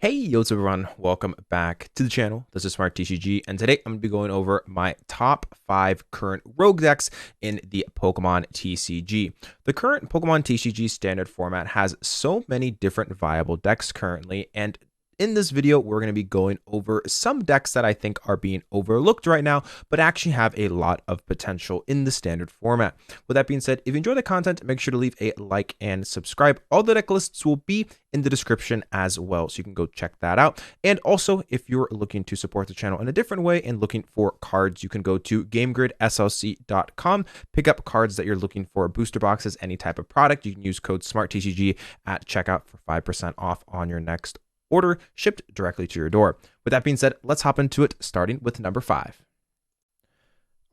Hey, what's up everyone? Welcome back to the channel. This is Smart TCG, and today I'm going to be going over my top 5 current rogue decks in the Pokemon TCG. The current Pokemon TCG standard format has so many different viable decks currently, and in this video, we're going to be going over some decks that I think are being overlooked right now, but actually have a lot of potential in the standard format. With that being said, if you enjoy the content, make sure to leave a like and subscribe. All the deck lists will be in the description as well, so you can go check that out. And also, if you're looking to support the channel in a different way and looking for cards, you can go to GameGridSLC.com, pick up cards that you're looking for, booster boxes, any type of product. You can use code SmartTCG at checkout for 5% off on your next order, shipped directly to your door. With that being said, let's hop into it, starting with number 5.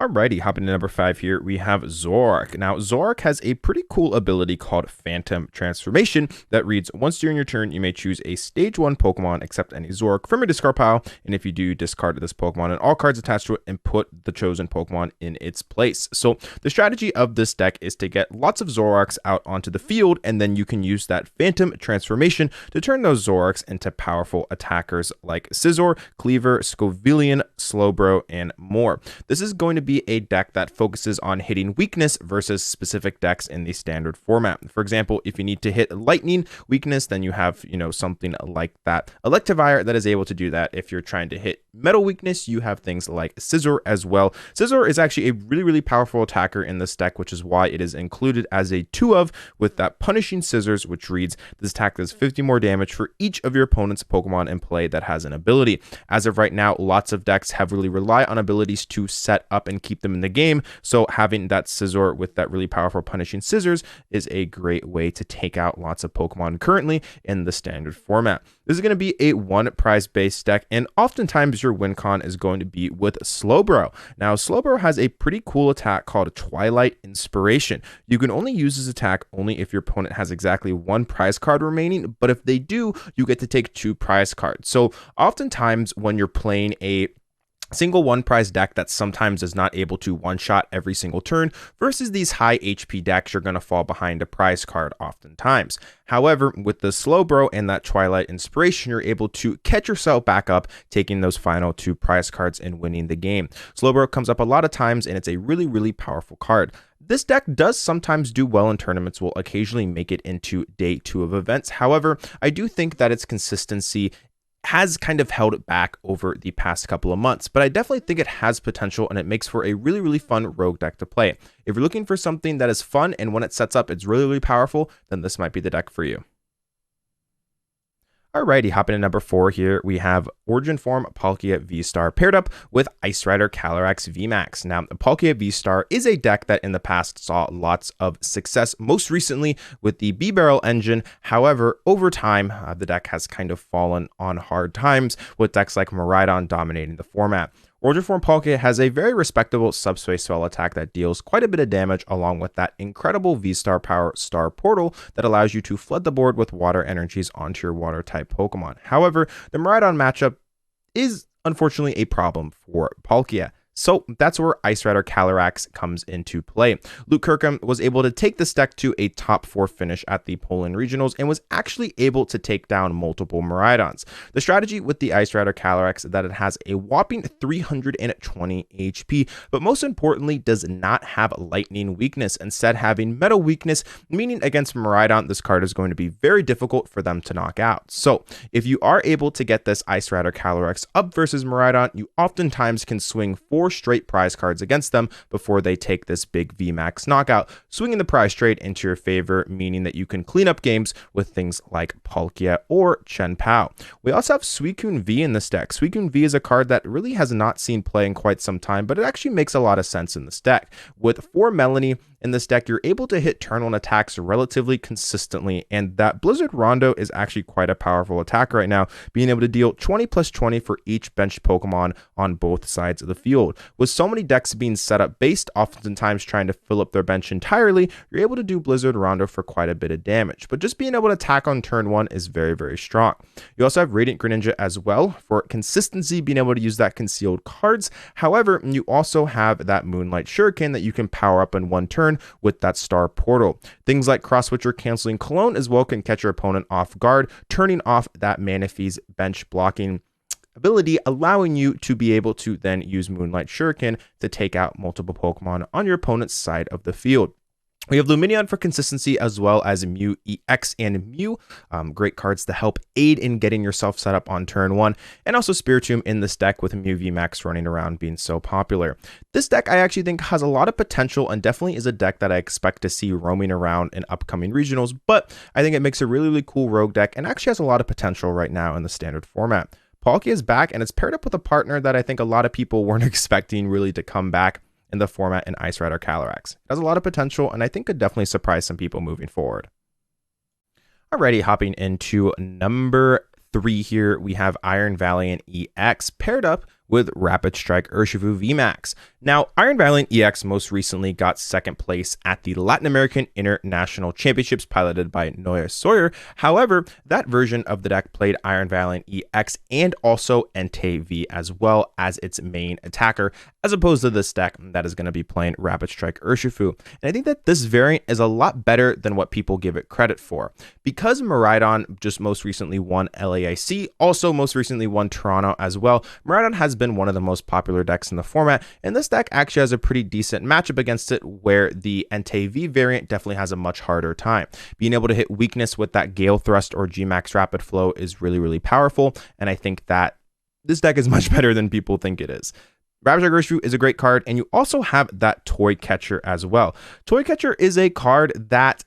Alrighty, hopping to number 5 here, we have Zoroark. Now, Zoroark has a pretty cool ability called Phantom Transformation that reads, once during your turn, you may choose a Stage 1 Pokemon except any Zoroark from your discard pile, and if you do, discard this Pokemon and all cards attached to it and put the chosen Pokemon in its place. So, the strategy of this deck is to get lots of Zoroarks out onto the field, and then you can use that Phantom Transformation to turn those Zoroarks into powerful attackers like Scizor, Cleaver, Scovillain, Slowbro, and more. This is going to be a deck that focuses on hitting weakness versus specific decks in the standard format. For example, if you need to hit lightning weakness, then you have, something like that Electivire that is able to do that. If you're trying to hit metal weakness, you have things like Scizor as well. Scizor is actually a really powerful attacker in this deck, which is why it is included as a 2-of with that Punishing Scissors, which reads, this attack does 50 more damage for each of your opponent's Pokemon in play that has an ability. As of right now, lots of decks heavily rely on abilities to set up and keep them in the game, so having that Scizor with that really powerful Punishing Scissors is a great way to take out lots of Pokemon currently in the standard format. This is going to be a 1 prize based deck, and oftentimes your win con is going to be with Slowbro. Now, Slowbro has a pretty cool attack called Twilight Inspiration. You can only use this attack only if your opponent has exactly 1 prize card remaining, but if they do, you get to take 2 prize cards. So oftentimes when you're playing a single 1 prize deck that sometimes is not able to one-shot every single turn versus these high HP decks, you're going to fall behind a prize card oftentimes. However, with the Slowbro and that Twilight Inspiration, you're able to catch yourself back up, taking those final 2 prize cards and winning the game. Slowbro comes up a lot of times, and it's a really powerful card. This deck does sometimes do well in tournaments, will occasionally make it into day 2 of events. However, I do think that its consistency has kind of held it back over the past couple of months, but I definitely think it has potential, and it makes for a really fun rogue deck to play. If you're looking for something that is fun and when it sets up it's really powerful, then this might be the deck for you. Alrighty, hopping to number 4 here, we have Origin Form Palkia V-Star paired up with Ice Rider Calyrex VMAX. Now, Palkia V-Star is a deck that in the past saw lots of success, most recently with the B-Barrel engine. However, over time, the deck has kind of fallen on hard times, with decks like Miraidon dominating the format. Origin Form Palkia has a very respectable subspace spell attack that deals quite a bit of damage, along with that incredible V-Star Power Star Portal that allows you to flood the board with water energies onto your water type Pokemon. However, the Miraidon matchup is unfortunately a problem for Palkia. So that's where Ice Rider Calyrex comes into play. Luke Kirkham was able to take this deck to a top 4 finish at the Poland Regionals and was actually able to take down multiple Miraidons. The strategy with the Ice Rider Calyrex is that it has a whopping 320 HP, but most importantly does not have lightning weakness, instead having metal weakness, meaning against Miraidon this card is going to be very difficult for them to knock out. So if you are able to get this Ice Rider Calyrex up versus Miraidon, you oftentimes can swing 4 straight prize cards against them before they take this big VMAX knockout, swinging the prize trade into your favor, meaning that you can clean up games with things like Palkia or Chen Pao. We also have Suicune V in this deck. Suicune V is a card that really has not seen play in quite some time, but it actually makes a lot of sense in this deck. With 4 Melanie in this deck, you're able to hit turn 1 attacks relatively consistently, and that Blizzard Rondo is actually quite a powerful attack right now, being able to deal 20+20 for each benched Pokemon on both sides of the field. With so many decks being set up based, oftentimes trying to fill up their bench entirely, you're able to do Blizzard Rondo for quite a bit of damage, but just being able to attack on turn 1 is very strong. You also have Radiant Greninja as well for consistency, being able to use that concealed cards. However, you also have that Moonlight Shuriken that you can power up in 1 turn turn with that Star Portal. Things like Cross Switcher canceling Clone as well can catch your opponent off guard, turning off that Manaphy's bench blocking ability, allowing you to be able to then use Moonlight Shuriken to take out multiple Pokemon on your opponent's side of the field. We have Lumineon for consistency, as well as Mew EX and Mew. Great cards to help aid in getting yourself set up on turn 1. And also Spiritomb in this deck with Mew VMAX running around being so popular. This deck I actually think has a lot of potential and definitely is a deck that I expect to see roaming around in upcoming regionals. But I think it makes a really, really cool rogue deck and actually has a lot of potential right now in the standard format. Palkia is back and it's paired up with a partner that I think a lot of people weren't expecting really to come back in the format in Ice Rider Calyrex. It has a lot of potential and I think could definitely surprise some people moving forward. Alrighty, hopping into number 3 here, we have Iron Valiant EX paired up with Rapid Strike Urshifu VMAX. Now, Iron Valiant EX most recently got second place at the Latin American International Championships piloted by Noya Sawyer. However, that version of the deck played Iron Valiant EX and also Entei V as well as its main attacker, as opposed to this deck that is going to be playing Rapid Strike Urshifu. And I think that this variant is a lot better than what people give it credit for. Because Miraidon just most recently won LAIC, also most recently won Toronto as well, Miraidon has been one of the most popular decks in the format, and this deck actually has a pretty decent matchup against it, where the Entei V variant definitely has a much harder time. Being able to hit weakness with that Gale Thrust or Gmax Rapid Flow is really, really powerful, and I think that this deck is much better than people think it is. Rapid Strike Urshifu is a great card, and you also have that Toy Catcher as well. Toy Catcher is a card that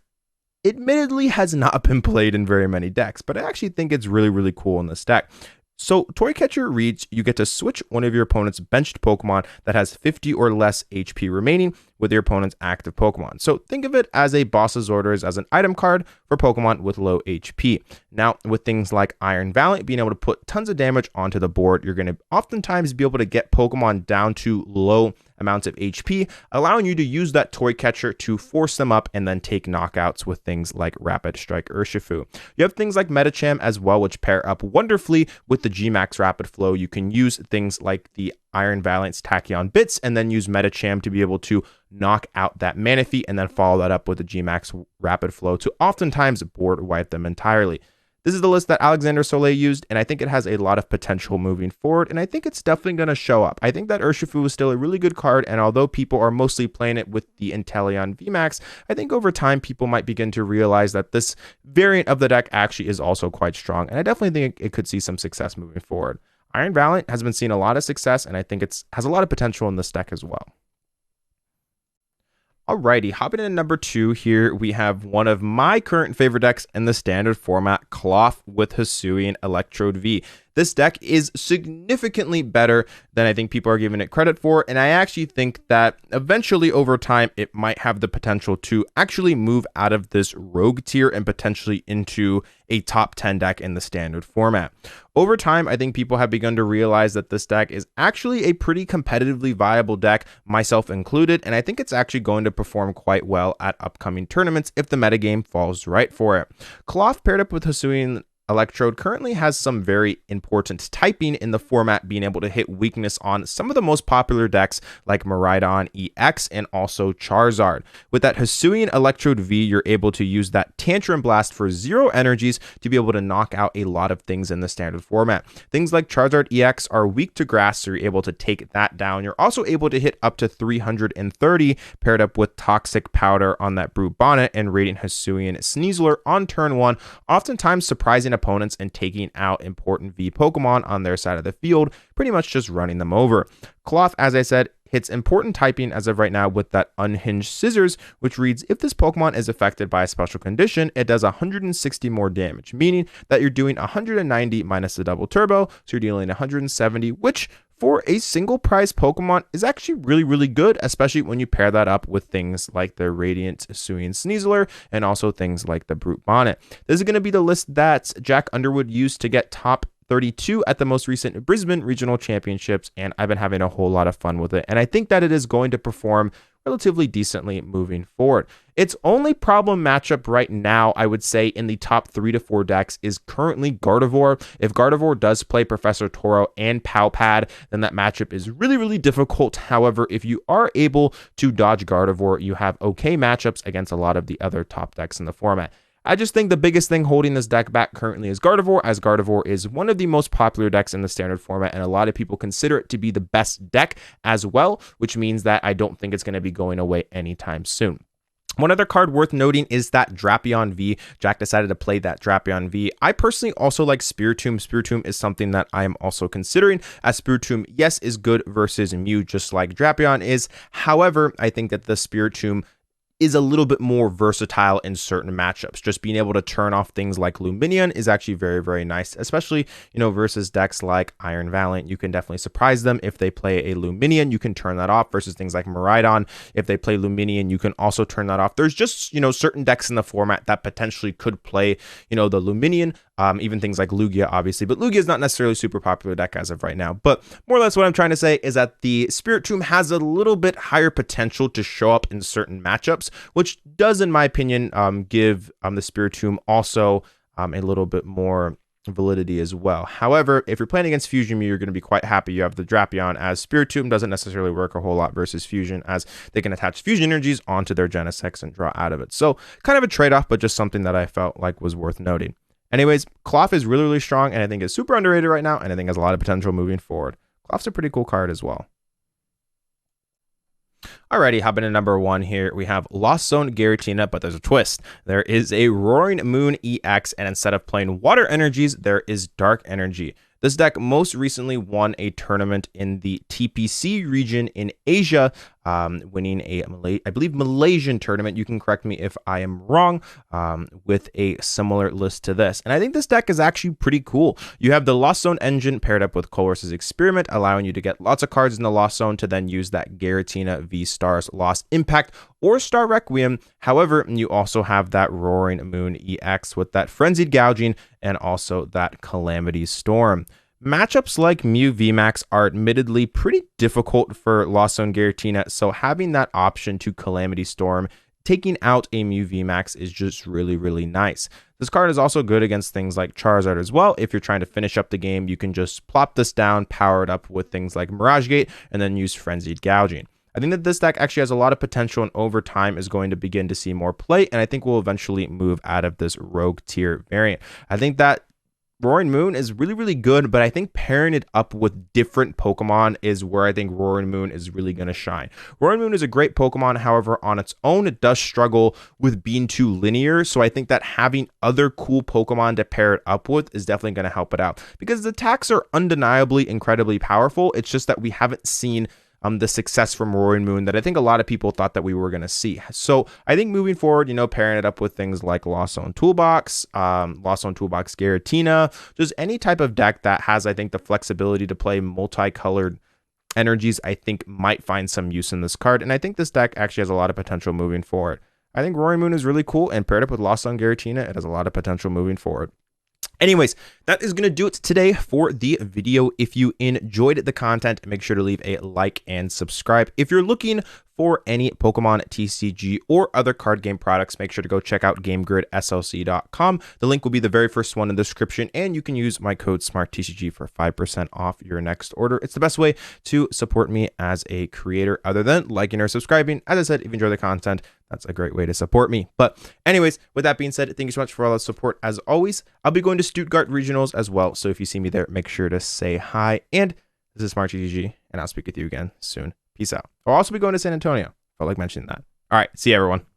admittedly has not been played in very many decks, but I actually think it's really, really cool in this deck. So Toy Catcher reads, you get to switch one of your opponent's benched Pokemon that has 50 or less HP remaining with your opponent's active Pokemon. So think of it as a Boss's Orders as an item card for Pokemon with low HP. Now, with things like Iron Valiant being able to put tons of damage onto the board, you're going to oftentimes be able to get Pokemon down to low amounts of HP, allowing you to use that Toy Catcher to force them up and then take knockouts with things like Rapid Strike Urshifu. You have things like Medicham as well, which pair up wonderfully with the Gmax Rapid Flow. You can use things like the Iron Valiant's Tachyon Bits and then use Medicham to be able to knock out that Manaphy and then follow that up with the Gmax Rapid Flow to oftentimes board wipe them entirely. This is the list that Alexander Soleil used, and I think it has a lot of potential moving forward, and I think it's definitely going to show up. I think that Urshifu is still a really good card, and although people are mostly playing it with the Inteleon VMAX, I think over time people might begin to realize that this variant of the deck actually is also quite strong, and I definitely think it could see some success moving forward. Iron Valiant has been seeing a lot of success, and I think it has a lot of potential in this deck as well. Alrighty, hopping in number 2 here, we have one of my current favorite decks in the standard format, Cloth with Hisuian Electrode V. This deck is significantly better than I think people are giving it credit for, and I actually think that eventually over time it might have the potential to actually move out of this rogue tier and potentially into a top 10 deck in the standard format. Over time, I think people have begun to realize that this deck is actually a pretty competitively viable deck, myself included, and I think it's actually going to perform quite well at upcoming tournaments if the metagame falls right for it. Cloth paired up with Hisuian Electrode currently has some very important typing in the format, being able to hit weakness on some of the most popular decks like Miraidon EX and also Charizard. With that Hisuian Electrode V, you're able to use that Tantrum Blast for 0 energies to be able to knock out a lot of things in the standard format. Things like Charizard EX are weak to grass, so you're able to take that down. You're also able to hit up to 330 paired up with Toxic Powder on that Brute Bonnet and Radiant Hisuian Sneasler on turn 1, oftentimes surprising opponents and taking out important V Pokemon on their side of the field, pretty much just running them over. Cloth, as I said, hits important typing as of right now with that Unhinged Scissors, which reads, if this Pokemon is affected by a special condition, it does 160 more damage, meaning that you're doing 190 minus the double turbo, so you're dealing 170, which for a single prize Pokemon is actually really, really good, especially when you pair that up with things like the Radiant Hisuian Sneasler and also things like the Brute Bonnet. This is going to be the list that Jack Underwood used to get top 32 at the most recent Brisbane Regional Championships, and I've been having a whole lot of fun with it. And I think that it is going to perform relatively decently moving forward. Its only problem matchup right now, I would say, in the top 3 to 4 decks is currently Gardevoir. If Gardevoir does play Professor Toro and Powpad, then that matchup is really, really difficult. However, if you are able to dodge Gardevoir, you have okay matchups against a lot of the other top decks in the format. I just think the biggest thing holding this deck back currently is Gardevoir, as Gardevoir is one of the most popular decks in the standard format, and a lot of people consider it to be the best deck as well, which means that I don't think it's going to be going away anytime soon. One other card worth noting is that Drapion V. Jack decided to play that Drapion V. I personally also like Spiritomb. Spiritomb is something that I am also considering, as Spiritomb, yes, is good versus Mew, just like Drapion is. However, I think that the Spiritomb is a little bit more versatile in certain matchups. Just being able to turn off things like Lumineon is actually very, very nice, especially, versus decks like Iron Valiant. You can definitely surprise them. If they play a Lumineon, you can turn that off, versus things like Miraidon. If they play Lumineon, you can also turn that off. There's just, certain decks in the format that potentially could play, the Lumineon. Even things like Lugia, obviously, but Lugia is not necessarily a super popular deck as of right now. But more or less what I'm trying to say is that the Spiritomb has a little bit higher potential to show up in certain matchups, which does, in my opinion, give the Spiritomb also a little bit more validity as well. However, if you're playing against Fusion Mew, you're going to be quite happy you have the Drapion, as Spiritomb doesn't necessarily work a whole lot versus Fusion, as they can attach Fusion energies onto their Genesect and draw out of it. So kind of a trade-off, but just something that I felt like was worth noting. Anyways, Klawf is really, really strong, and I think is super underrated right now, and I think has a lot of potential moving forward. Klawf's a pretty cool card as well. Alrighty, hopping to number 1 here, we have Lost Zone Giratina, but there's a twist. There is a Roaring Moon EX, and instead of playing water energies, there is dark energy. This deck most recently won a tournament in the TPC region in Asia, winning a, I believe, Malaysian tournament. You can correct me if I am wrong, with a similar list to this. And I think this deck is actually pretty cool. You have the Lost Zone engine paired up with Colress's Experiment, allowing you to get lots of cards in the Lost Zone to then use that Giratina V-Stars Lost Impact or Star Requiem. However, you also have that Roaring Moon EX with that Frenzied Gouging and also that Calamity Storm. Matchups like Mew VMAX are admittedly pretty difficult for Lost Zone Giratina, so having that option to Calamity Storm, taking out a Mew VMAX is just really, really nice. This card is also good against things like Charizard as well. If you're trying to finish up the game, you can just plop this down, power it up with things like Mirage Gate, and then use Frenzied Gouging. I think that this deck actually has a lot of potential, and over time is going to begin to see more play, and I think we'll eventually move out of this rogue tier variant. I think that Roaring Moon is really, really good, but I think pairing it up with different Pokemon is where I think Roaring Moon is really going to shine. Roaring Moon is a great Pokemon, however, on its own, it does struggle with being too linear, so I think that having other cool Pokemon to pair it up with is definitely going to help it out, because the attacks are undeniably incredibly powerful. It's just that we haven't seen the success from Roaring Moon that I think a lot of people thought that we were going to see. So I think moving forward, pairing it up with things like Lost Zone Toolbox, Lost Zone Toolbox Giratina, just any type of deck that has, I think, the flexibility to play multicolored energies, I think might find some use in this card. And I think this deck actually has a lot of potential moving forward. I think Roaring Moon is really cool, and paired up with Lost Zone Giratina, it has a lot of potential moving forward. Anyways, that is going to do it today for the video. If you enjoyed the content, make sure to leave a like and subscribe. If you're looking for any Pokemon TCG or other card game products, make sure to go check out GameGridSLC.com. The link will be the very first one in the description, and you can use my code SmartTCG for 5% off your next order. It's the best way to support me as a creator, other than liking or subscribing. As I said, if you enjoy the content, that's a great way to support me. But anyways, with that being said, thank you so much for all the support. As always, I'll be going to Stuttgart Regionals as well, so if you see me there, make sure to say hi. And this is SmartTCG, and I'll speak with you again soon. Peace out. I'll also be going to San Antonio. Felt like mentioning that. All right, see you, everyone.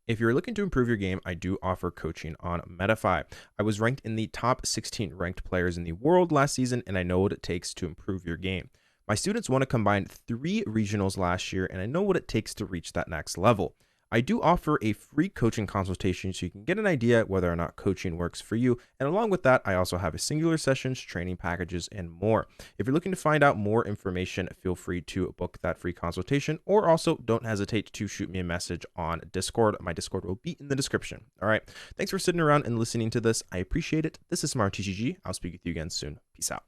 If you're looking to improve your game, I do offer coaching on MetaFi. I was ranked in the top 16 ranked players in the world last season, and I know what it takes to improve your game. My students want to combine 3 regionals last year, and I know what it takes to reach that next level. I do offer a free coaching consultation so you can get an idea whether or not coaching works for you. And along with that, I also have a singular sessions, training packages, and more. If you're looking to find out more information, feel free to book that free consultation, or also don't hesitate to shoot me a message on Discord. My Discord will be in the description. All right. Thanks for sitting around and listening to this. I appreciate it. This is Smart TCG. I'll speak with you again soon. Peace out.